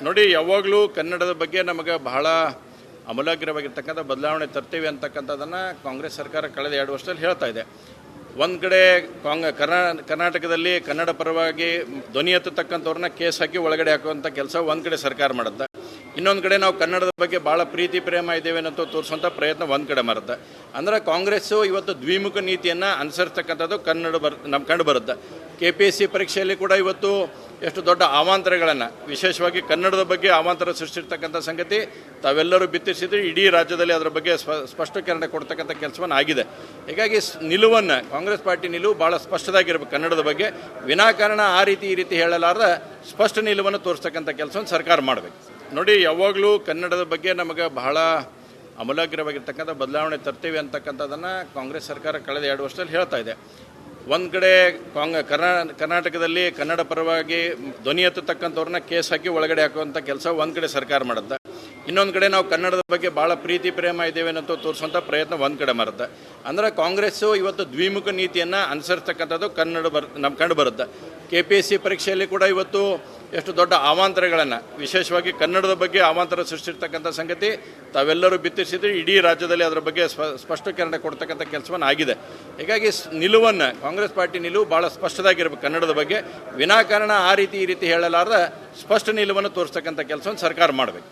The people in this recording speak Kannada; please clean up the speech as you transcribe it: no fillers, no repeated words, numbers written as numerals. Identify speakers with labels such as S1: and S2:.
S1: ನೋಡಿ, ಯಾವಾಗಲೂ ಕನ್ನಡದ ಬಗ್ಗೆ ನಮಗೆ ಬಹಳ ಅಮೂಲಾಗ್ರವಾಗಿರ್ತಕ್ಕಂಥ ಬದಲಾವಣೆ ತರ್ತೀವಿ ಅಂತಕ್ಕಂಥದ್ದನ್ನು ಕಾಂಗ್ರೆಸ್ ಸರ್ಕಾರ ಕಳೆದ 2 ವರ್ಷದಲ್ಲಿ ಹೇಳ್ತಾ ಇದೆ. ಒಂದು ಕಡೆ ಕರ್ನಾಟಕದಲ್ಲಿ ಕನ್ನಡ ಪರವಾಗಿ ಧ್ವನಿ ಎತ್ತತಕ್ಕಂಥವ್ರನ್ನ ಕೇಸ್ ಹಾಕಿ ಒಳಗಡೆ ಹಾಕುವಂಥ ಕೆಲಸ ಒಂದು ಕಡೆ ಸರ್ಕಾರ ಮಾಡುತ್ತೆ. ಇನ್ನೊಂದು ಕಡೆ ನಾವು ಕನ್ನಡದ ಬಗ್ಗೆ ಭಾಳ ಪ್ರೀತಿ ಪ್ರೇಮ ಇದ್ದೇವೆ ಅಂತ ತೋರಿಸುವಂಥ ಪ್ರಯತ್ನ ಒಂದು ಕಡೆ ಮಾಡುತ್ತೆ. ಅಂದರೆ ಕಾಂಗ್ರೆಸ್ಸು ಇವತ್ತು ದ್ವಿಮುಖ ನೀತಿಯನ್ನು ಅನುಸರಿಸ್ತಕ್ಕಂಥದ್ದು ನಮ್ಮ ಕಂಡು ಬರುತ್ತೆ. KPSC ಪರೀಕ್ಷೆಯಲ್ಲಿ ಕೂಡ ಇವತ್ತು ಎಷ್ಟು ದೊಡ್ಡ ಅವಾಂತರಗಳನ್ನು, ವಿಶೇಷವಾಗಿ ಕನ್ನಡದ ಬಗ್ಗೆ ಅವಾಂತರ ಸೃಷ್ಟಿರ್ತಕ್ಕಂಥ ಸಂಗತಿ ತಾವೆಲ್ಲರೂ ಬಿತ್ತಿಸಿದ್ರೆ ಇಡೀ ರಾಜ್ಯದಲ್ಲಿ ಅದರ ಬಗ್ಗೆ ಸ್ಪಷ್ಟೀಕರಣ ಕೊಡ್ತಕ್ಕಂಥ ಕೆಲಸವನ್ನು ಆಗಿದೆ. ಹೀಗಾಗಿ ನಿಲುವನ್ನು, ಕಾಂಗ್ರೆಸ್ ಪಾರ್ಟಿ ನಿಲುವು ಭಾಳ ಸ್ಪಷ್ಟವಾಗಿರಬೇಕು. ಕನ್ನಡದ ಬಗ್ಗೆ ವಿನಾಕಾರಣ ಆ ರೀತಿ ಈ ರೀತಿ ಹೇಳಲಾರ್ದ ಸ್ಪಷ್ಟ ನಿಲುವನ್ನು ತೋರಿಸ್ತಕ್ಕಂಥ ಕೆಲಸವನ್ನು ಸರ್ಕಾರ ಮಾಡಬೇಕು. ನೋಡಿ, ಯಾವಾಗಲೂ ಕನ್ನಡದ ಬಗ್ಗೆ ನಮಗೆ ಬಹಳ ಅಮೂಲಾಗ್ರವಾಗಿರ್ತಕ್ಕಂಥ ಬದಲಾವಣೆ ತರ್ತೀವಿ ಅಂತಕ್ಕಂಥದ್ದನ್ನು ಕಾಂಗ್ರೆಸ್ ಸರ್ಕಾರ ಕಳೆದ 2 ವರ್ಷದಲ್ಲಿ ಹೇಳ್ತಾ ಇದೆ. ಒಂದು ಕಡೆ ಕರ್ನಾಟಕದಲ್ಲಿ ಕನ್ನಡ ಪರವಾಗಿ ಧ್ವನಿ ಎತ್ತತಕ್ಕಂಥವ್ರನ್ನ ಕೇಸ್ ಹಾಕಿ ಒಳಗಡೆ ಹಾಕುವಂಥ ಕೆಲಸ ಒಂದು ಕಡೆ ಸರ್ಕಾರ ಮಾಡುತ್ತೆ. ಇನ್ನೊಂದು ಕಡೆ ನಾವು ಕನ್ನಡದ ಬಗ್ಗೆ ಭಾಳ ಪ್ರೀತಿ ಪ್ರೇಮ ಇದ್ದೇವೆ ಅಂತ ತೋರಿಸುವಂಥ ಪ್ರಯತ್ನ ಒಂದು ಕಡೆ ಮಾಡುತ್ತೆ. ಅಂದರೆ ಕಾಂಗ್ರೆಸ್ಸು ಇವತ್ತು ದ್ವಿಮುಖ ನೀತಿಯನ್ನು ಅನುಸರಿಸ್ತಕ್ಕಂಥದ್ದು ನಮ್ಮ ಕಂಡು ಬರುತ್ತೆ. KPSC ಪರೀಕ್ಷೆಯಲ್ಲಿ ಕೂಡ ಇವತ್ತು ಎಷ್ಟು ದೊಡ್ಡ ಅವಾಂತರಗಳನ್ನು, ವಿಶೇಷವಾಗಿ ಕನ್ನಡದ ಬಗ್ಗೆ ಅವಾಂತರ ಸೃಷ್ಟಿರ್ತಕ್ಕಂಥ ಸಂಗತಿ ತಾವೆಲ್ಲರೂ ಬಿತ್ತಿಸಿದ್ರೆ ಇಡೀ ರಾಜ್ಯದಲ್ಲಿ ಅದರ ಬಗ್ಗೆ ಸ್ಪಷ್ಟೀಕರಣ ಕೊಡ್ತಕ್ಕಂಥ ಕೆಲಸವನ್ನು ಆಗಿದೆ. ಹೀಗಾಗಿ ನಿಲುವನ್ನು, ಕಾಂಗ್ರೆಸ್ ಪಾರ್ಟಿ ನಿಲುವು ಭಾಳ ಸ್ಪಷ್ಟವಾಗಿರಬೇಕು. ಕನ್ನಡದ ಬಗ್ಗೆ ವಿನಾಕಾರಣ ಆ ರೀತಿ ಈ ರೀತಿ ಹೇಳಲಾರ್ದ ಸ್ಪಷ್ಟ ನಿಲುವನ್ನು ತೋರಿಸ್ತಕ್ಕಂಥ ಕೆಲಸವನ್ನು ಸರ್ಕಾರ ಮಾಡಬೇಕು.